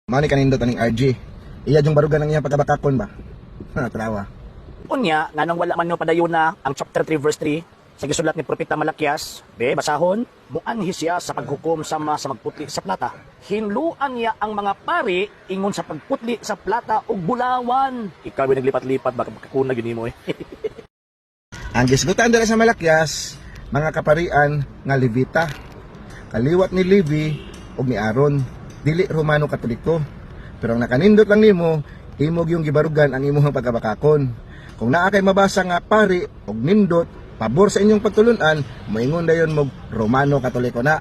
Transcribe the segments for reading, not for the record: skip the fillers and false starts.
Mao ni kanindot aning RG. Iya jung barugan ang iyang pagkabakakon ba? Trawa. Unya, nga nang wala man nyo padayon na ang chapter 3 verse 3 sa gisulat ni Propeta Malakias, basahon, muanhi siya sa paghukom sama sa magputli sa plata. Hinluan niya ang mga pari ingon sa pagputli sa plata ug bulawan. Ikaw ay naglipat-lipat baka makakuna gyud nimo eh. Ang gisgutan dira sa Malakias, mga kaparian nga Levita. Kaliwat ni Levi ug ni Aaron, dili Romano Katoliko. Pero ang nakanindot lang nimo, imog yung gibarugan ang imong pagkabakakon. Kung naa kay mabasa nga pari og nindot pabor sa inyong pagtulunan, moingon dayon mo Romano Katoliko na.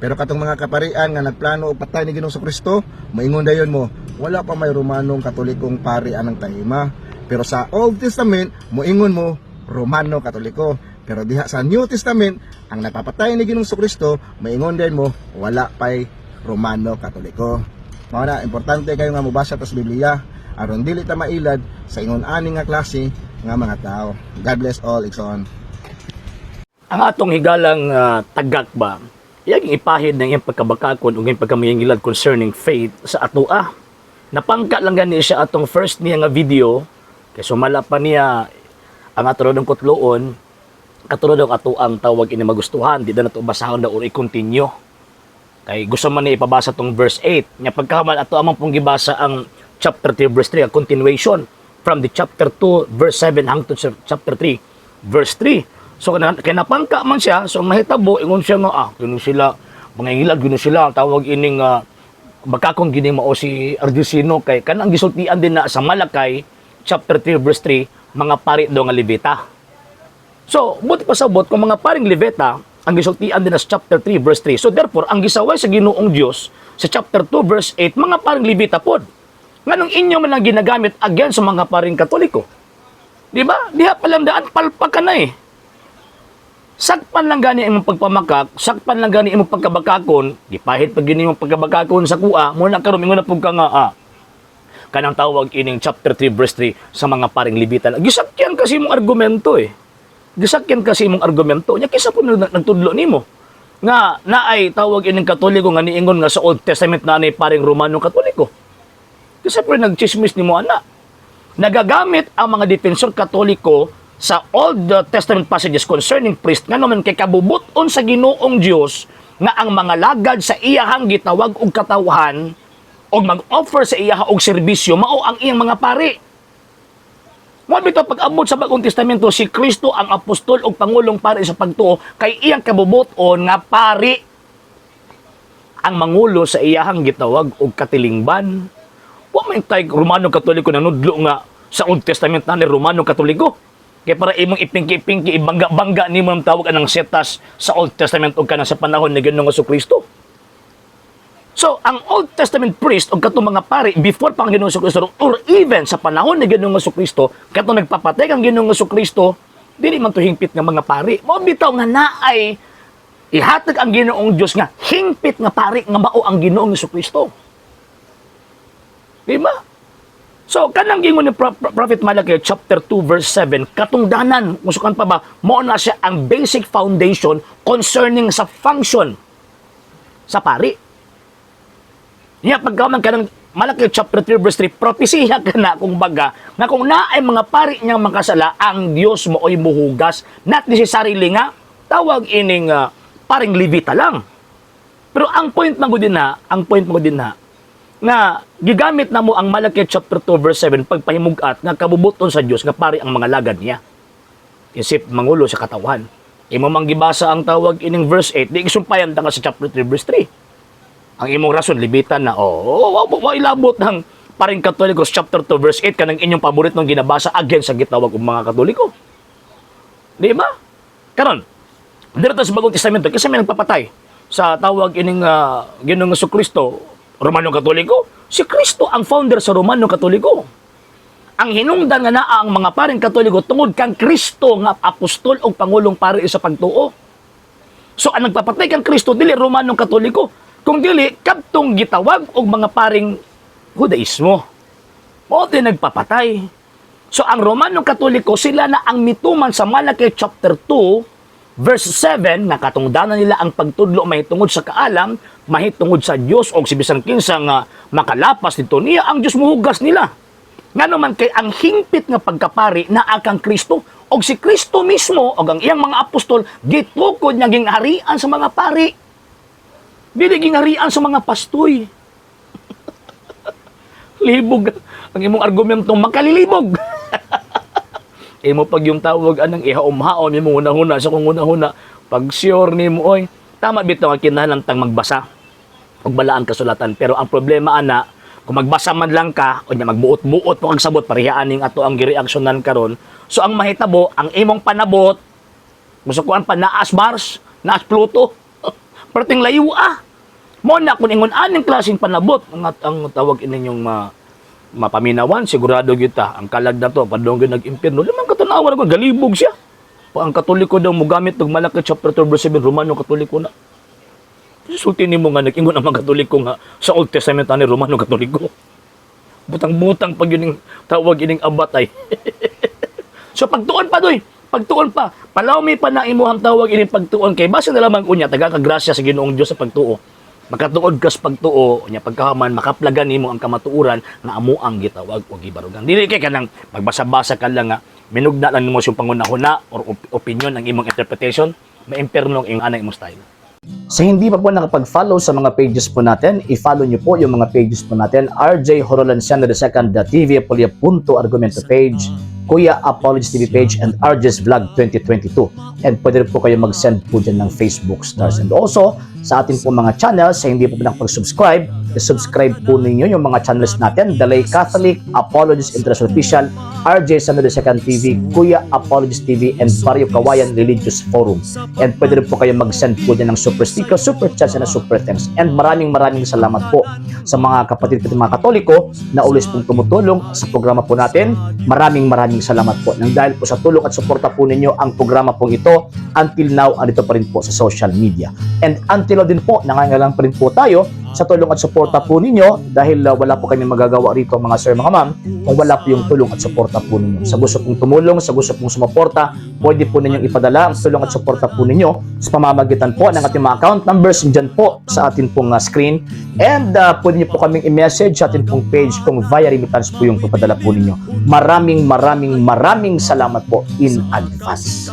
Pero katong mga kaparian nga nagplano og patay ni Ginoong Kristo, moingon dayon mo wala pa may Romanong Katolikong pari anang tahima. Pero sa Old Testament, moingon mo Romano Katoliko. Pero diha sa New Testament, ang nagpapatay ni Ginoong Kristo, moingon din mo wala pay Romano Katoliko. Mao na importante kayo nga mobasa ta sa Biblia aron dili ta mailad sa ingon ani nga klase nga mga tao. God bless all, Ikson. Ang atong higalang tagak ba, iyang ipahid ng iyang pagkabakakon ug iyang pagkamiyangilad concerning faith sa atoa. Napangka lang gani siya atong first niya nga video, kay sumala pa niya ang atrodong kutloon, katulad ato ang tawag ini magustuhan, di na nato basahon na or i-continue. Kay gusto man niya ipabasa tong verse 8. Nya pagkahuman ato amang pong gibasa ang chapter 3 verse 3, a continuation from the chapter 2 verse 7 hangtod sa chapter 3 verse 3. So kay napangka man siya, so mahitabo ingon siya nga kuno sila mga ilag kuno sila tawag ining bakakong gini mao si Ardusino kay kanang gisultian din na sa Malakay chapter 3 verse 3 mga pari do nga Levita. So buti pa sabot kung mga paring Levita ang gisultian din sa chapter 3 verse 3. So therefore ang gisaway sa Ginoong Dios sa chapter 2 verse 8 mga paring Levita pod. Nganong inyo man lang ginagamit again sa mga paring Katoliko. Di ba? Diha pa lang daan palpak ka na eh. Sakpan lang gani imong pagpamakak, sakpan lang gani imong pagkabakakon, gipahit pag gini imong pagkabakakon sa kuha, muna karon ingon na pug ka nga kanang tawag ining chapter 3 verse 3 sa mga paring Levita. Gisakyan kasi imong argumento eh. Gisakyan kasi imong argumento. Nya kisa po nagtudlo nimo nga naay tawag ining Katoliko nga niingon nga sa Old Testament na ni paring Romano Katoliko. Kasi po nagchismis nimo ana. Nagagamit ang mga defensor Katoliko sa Old Testament passages concerning priest nga naman kay kabubuton sa Ginoong Dios nga ang mga lagad sa iyahang gitawag og katawhan og mag-offer sa iyaha og serbisyo mao ang iyang mga pari. Mo bitaw pag-abot sa Bagong Testamento si Kristo ang apostol ug pangulong pari sa pagtuo kay iyang kabubuton nga pari ang mangulo sa iyahang gitawag og katilingban. Wa man tay Romano Katoliko nanudlo nga sa Old Testament na ni Romano Katoliko. Kaya para imong ipingki-pingki, ibangga-bangga ni mo ang tawag anang setas sa Old Testament o kana sa panahon ni Ginoong Kristo. So, ang Old Testament priest o katong mga pari, before pang Ginoong Kristo, or even sa panahon ni Ginoong Kristo, katong nagpapatay ang Ginoong Kristo, dili man to hingpit nga mga pari. Mo bitaw nga naay ihatag ang Ginoong Dios nga hingpit nga pari nga mao ang Ginoong Kristo. Di ba? So, kanang gingon ni Prophet Malachi chapter 2 verse 7, katungdanan, musukan pa ba, mo na siya ang basic foundation concerning sa function sa pari. Niya pagkaman kanang Malachi chapter 3 verse 3, propesiya ka na kung baga, na kung naay mga pari niyang makasala, ang Dios mo ay muhugas, not necessarily nga, tawag ining paring Levita lang. Pero ang point mo din na, nga gigamit na mo ang Malachi chapter 2 verse 7 pagpahimugat nga kabubuton sa Dios nga pari ang mga lagad niya. Isip mangulo sa katawhan. Imo mang gibasa ang tawag ining verse 8, di isumpayan ta nga sa chapter 3 verse 3. Ang imong rason libitan na wa ilabot ng paring Katoliko chapter 2 verse 8 kanang inyong paboritong ginabasa again sa gitawag og mga Katoliko. Di ba? Karon, dito sa Bagong Testamento kasi may nagpapatay sa tawag ining Ginoong Kristo Romano Katoliko, si Kristo ang founder sa Romano Katoliko. Ang hinungdan nga naa ang mga paring Katoliko tungod kang Kristo nga apostol o pangulong pari sa pagtuo. So ang nagpapatay kang Kristo dili Romano Katoliko, kung dili kadtong gitawag og mga paring Judaismo. Mao din nagpapatay. So ang Romano Katoliko sila na ang mituman sa Malachi chapter 2 Verse 7, nakatungdanan nila ang pagtudlo mahitungod sa kaalam, mahitungod sa Dios o si bisan kinsa nga makalapas nito niya ang Dios muhugas nila. Nga naman kay ang hingpit nga pagkapari na akang Kristo o si Kristo mismo o ang iyang mga apostol gitukod niya gingharian sa mga pari. Dili gingharian sa mga pastoy. Libog ang imong argumento makalilibog. Imo pag yung tawag anang ihaom-haom imo una-una sa kung una-una pag sure nimo oy tama bitaw ang kinahanglan tang magbasa og balaan kasulatan pero ang problema ana kung magbasa man lang ka o nya magbuot-buot mo ang sabot parehaan ning ato ang gireaksyonan karon so ang mahitabo ang imong panabot gusto ko ang panaas Mars naas Pluto perting layo mo na kung ingon aning klaseng panabot ang tawag ininyong mapaminawan, sigurado kita. Ang kalag na to, padong nag-impirno, limang katanawan ako, galibog siya. Pa ang Katoliko daw mo gamit ng Malaki chapter 2 verse 7, Romano Katoliko na. Sulti ni mo nga, nag-ingon ang mga Katoliko nga sa Old Testament ni Romano Katoliko. Butang-butang pag yun yung tawag ining abatay. So pagtuon pa doy, pagtuon pa. Palawmi pa na imuhang tawag ining pagtuon kay base na lamang unya, taga-kagrasya sa Ginoong Diyos sa pagtuo. Makatuod kas pagtuo nya pagkahaman makaplagan nimo ang kamatuoran nga amo ang gitawag o gibarugan dili kay kanang magbasa-basa ka lang nga minugna lang nimo yung pangunahuna or opinion ang imong interpretation maimperno ang anay imong style. Sa hindi pa po nakapag-follow sa mga pages po natin, i-follow nyo po yung mga pages po natin, RJ Horolanciano II TV Apolia Punto Argumento page, Kuya Apologies TV page, and RJ's Vlog 2022. And pwede rin po kayo mag-send po dyan ng Facebook stars. And also, sa atin po mga channels, sa hindi po nakapag-subscribe, subscribe po ninyo yung mga channels natin, Dalay Catholic, Apologies International Official, RJ Sano II TV, Kuya Apologies TV, and Barrio Kawayan Religious Forum. And pwede rin po kayo mag-send po dyan ng super sticker, super chats, and super thanks. And maraming salamat po sa mga kapatid ko mga Katoliko na ulis pong tumutulong sa programa po natin. Maraming salamat po. Nang dahil po sa tulong at suporta po ninyo ang programa pong ito, until now, andito pa rin po sa social media. And until din po, nangangailangan pa rin po tayo sa tulong at suporta po ninyo dahil wala po kami magagawa rito mga sir, mga ma'am, kung wala po yung tulong at suporta po ninyo. Sa gusto pong tumulong, sa gusto pong sumuporta, pwede po ninyong ipadala ang tulong at suporta po ninyo sa pamamagitan po ng ating mga account numbers dyan po sa ating pong screen. And pwede nyo po kaming i-message sa ating pong page kung via remittance po yung papadala po ninyo. Maraming salamat po in advance.